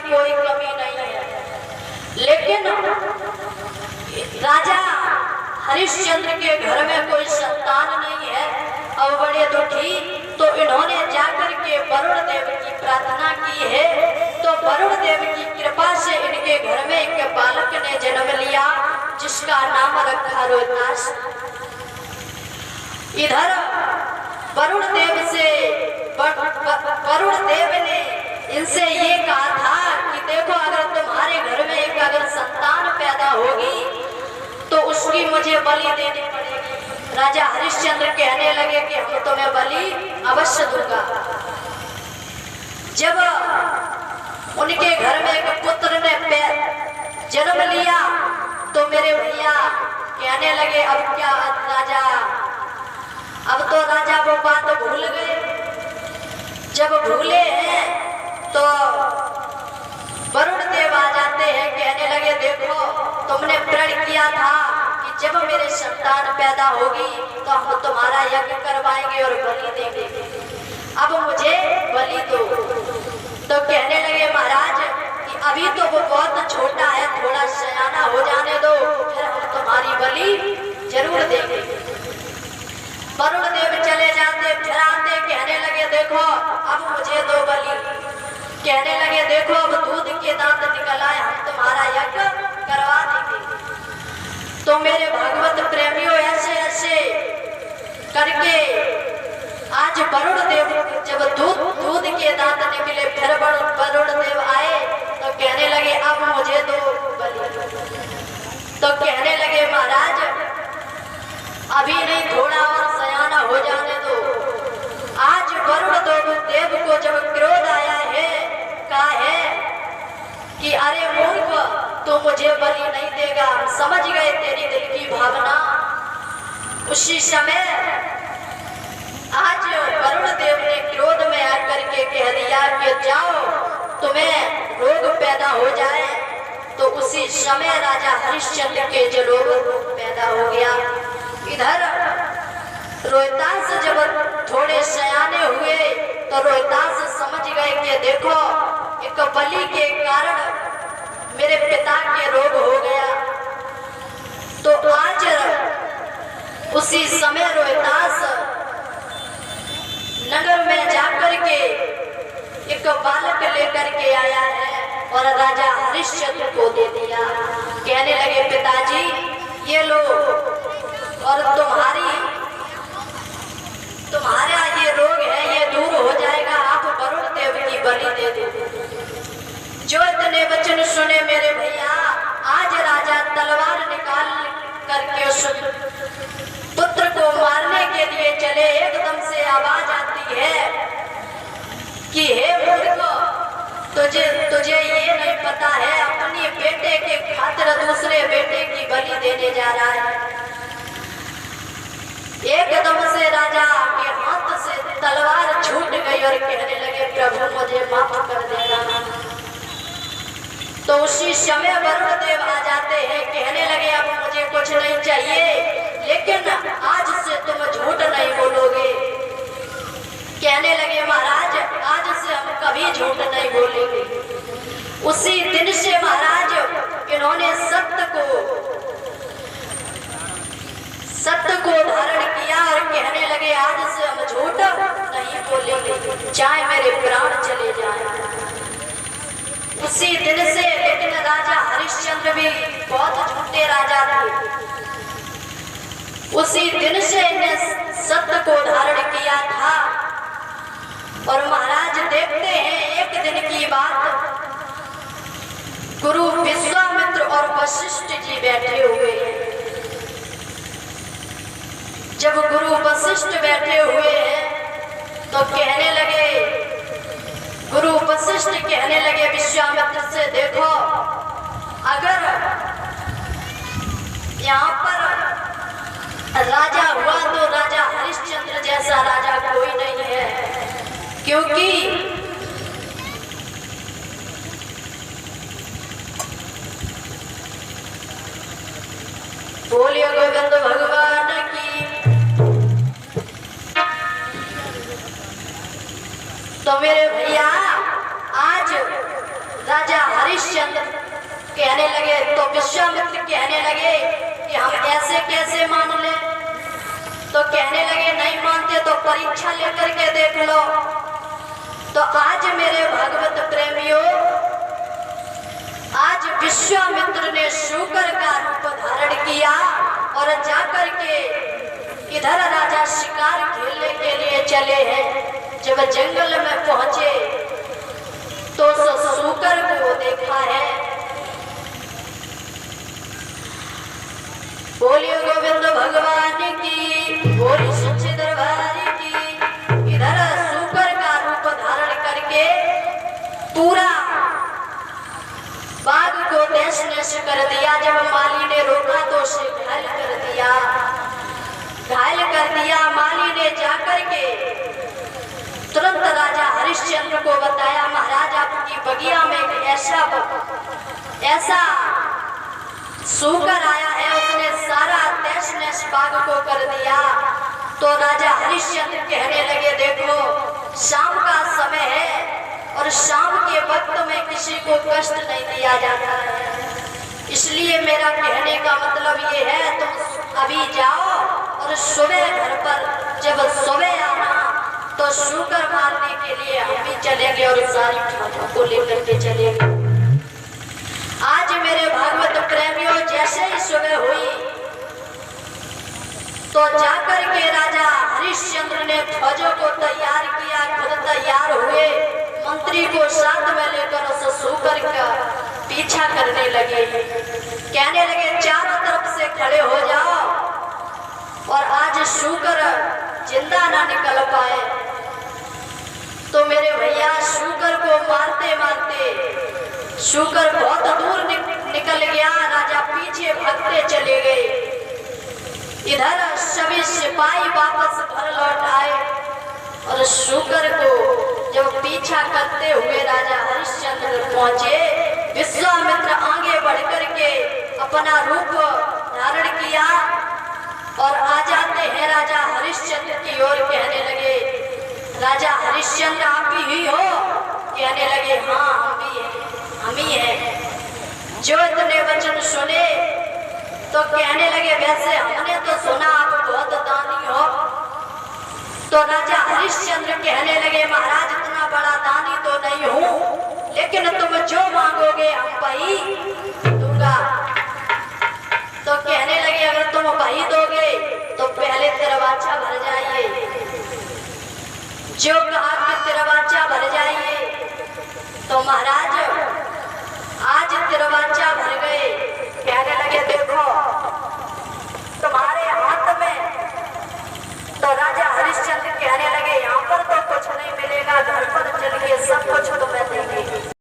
कोई कमी नहीं है, लेकिन राजा हरिश्चंद्र के घर में कोई संतान नहीं है। अब बड़े दुखी, तो इन्होंने जाकर के वरुण देव की प्रार्थना की है। तो वरुण देव की कृपा से इनके घर में एक बालक ने जन्म लिया, जिसका नाम रखा रोहितास। इधर वरुण देव ने इनसे ये कहा था कि देखो, अगर तुम्हारे घर में एक अगर संतान पैदा होगी तो उसकी मुझे बलि देनी पड़ेगी। राजा हरिश्चंद्र कहने लगे कि हम तुम्हें बलि अवश्य दूंगा। जब उनके घर में एक पुत्र ने जन्म लिया तो मेरे भैया कहने लगे अब क्या राजा, अब तो राजा वो बात भूल गए। जब भूले हैं तो वरुण देव आ जाते हैं, कहने लगे देखो, तुमने प्रण किया था कि जब मेरे संतान पैदा होगी तो हम तुम्हारा यज्ञ करवाएंगे और बलि देंगे, अब मुझे बलि दो। तो कहने लगे महाराज कि अभी तो वो बहुत छोटा है, थोड़ा सयाना हो जाने दो, फिर हम तुम्हारी बलि जरूर देंगे। वरुण देव चले जाते, फिर आते, कहने लगे देखो, अब मुझे दो बलि। कहने लगे देखो, अब दूध के दांत निकल आए, हम तुम्हारा यज्ञ करवा देंगे। तो मेरे भगवत प्रेमियों, ऐसे ऐसे करके आज वरुण देव जब दूध के दांत निकले, फिर वरुण देव आए तो कहने लगे अब मुझे दो बलि। तो कहने लगे महाराज अभी नहीं, थोड़ा और सयाना हो जाने दो। आज वरुण देव को जब क्रोध आया है, कहा है कि अरे मूर्ख, तो मुझे बलि नहीं देगा, समझ गए तेरी दिल की भावना। उसी समय आज वरुण देव ने क्रोध में आकर के कह दिया कि जाओ, तुम्हें रोग पैदा हो जाए। तो उसी समय राजा हरिश्चंद्र के जो रोग पैदा हो गया। इधर रोहितास जब थोड़े सयाने हुए तो रोहितास समझ गए कि देखो, एक बलि के कारण मेरे पिता के रोग हो गया। तो आज उसी समय रोहितास नगर में जाकर के एक बालक लेकर के आया है और राजा हरिश्चंद्र को दे दिया। कहने लगे पिताजी ये लो, और तुम्हारा ये रोग है ये दूर हो जाएगा, आप वरुण देव की बलि दे दो। जो इतने वचन सुने मेरे भैया, आज राजा तलवार निकाल करके उस पुत्र को मारने के लिए चले। एकदम से आवाज आती है कि हे मूर्ख, तुझे ये नहीं पता है अपनी बेटे के खातिर दूसरे बेटे की बलि देने जा रहा है। एकदम से राजा के हाथ से तलवार छूट गई और कहने लगे प्रभु मुझे माफ कर देना। तो उसी समय वरुण देव आ जाते हैं, कहने लगे अब मुझे कुछ नहीं चाहिए, लेकिन आज से तुम झूठ नहीं बोलोगे। कहने लगे महाराज आज से हम कभी झूठ नहीं बोलेंगे। उसी दिन से महाराज इन्होंने सत्य को धारण किया और कहने लगे आज से हम झूठ नहीं बोलेंगे, चाहे मेरे प्राण चले जाएं। उसी दिन से, लेकिन राजा हरिश्चंद्र भी बहुत झूठे राजा थे, उसी दिन से इन्हें सत्य को धारण किया था। और महाराज देखते हैं एक दिन की बात, गुरु विश्वामित्र और वशिष्ठ जी बैठे हुए हैं। जब गुरु वशिष्ठ बैठे हुए हैं तो कहने लगे, गुरु वशिष्ठ कहने लगे विश्वामित्र से देखो, अगर यहाँ पर राजा हुआ तो राजा हरिश्चंद्र जैसा राजा कोई नहीं है, क्योंकि बोलिए गोविंद भगवान की। तो मेरे भैया आज राजा हरिश्चंद्र कहने लगे तो विश्वामित्र कहने लगे कि हम ऐसे कैसे मान ले। तो कहने लगे नहीं मानते तो परीक्षा लेकर के देख लो। तो आज मेरे भागवत प्रेमियों, आज विश्वामित्र ने शूकर का रूप धारण किया और जाकर के इधर राजा शिकार खेलने के लिए चले हैं। जब जंगल में पहुंचे तो शूकर को देखा है। बोलिए गोविंद भगवान की, बोली सच्चे दरबार की। इधर शूकर का रूप धारण करके पूरा बाघ को देश नश कर दिया। जब माली ने रोका तो उसे घायल कर दिया। माली ने जाकर के तुरंत राजा हरिश्चंद्र को बताया, महाराज आपकी बगिया में एक ऐसा शूकर आया है, उसने सारा देश नश बाघ को कर दिया। तो राजा हरिश्चंद्र कहने लगे देखो शाम का समय है और शाम के वक्त में किसी को कष्ट नहीं दिया जाता है, इसलिए मेरा कहने का मतलब ये है तुम अभी जाओ और सुबह घर पर जब सुबह आना तो शूकर मारने के लिए हम भी चलेंगे और सारी ठाठों को लेकर के चलेंगे। आज मेरे भागवत प्रेमियों जैसे ही सुबह हुई तो जाकर के राजा हरिश्चंद्र ने फौजों को तैयार किया, खुद तैयार हुए, मंत्री को साथ में लेकर उस शूकर का पीछा करने लगे। कहने लगे चारों तरफ से खड़े हो जाओ और आज शूकर जिंदा ना निकल पाए। तो मेरे भैया शूकर को मारते मारते शूकर बहुत दूर निकल गया। राजा पीछे भागते चले गए। इधर सभी सिपाही वापस घर लौट आए और शूकर को जब पीछा करते हुए राजा हरिश्चंद्र पहुंचे, विश्वामित्र आगे बढ़कर के अपना रूप धारण किया और आ जाते हैं राजा हरिश्चंद्र की ओर। कहने लगे राजा हरिश्चंद्र आप ही हो? कहने लगे हाँ हम ही हैं। जो इतने वचन सुने तो कहने लगे वैसे हमने तो सुना आप बहुत दानी हो। तो राजा हरिश्चंद्र कहने लगे महाराज इतना बड़ा दानी तो नहीं हूँ, लेकिन तुम जो मांगोगे हम वही दूंगा। तो कहने लगे अगर तुम वही दोगे तो पहले तिरवाचा भर जाइए। जो कहा कि तिरवाचा भर जाइए तो महाराज आज तिरवाचा भर गए। कहने लगे देखो तुम्हारे हाथ में। तो राजा हरिश्चंद्र कहने लगे यहाँ पर तो कुछ नहीं मिलेगा, घर पर चल के सब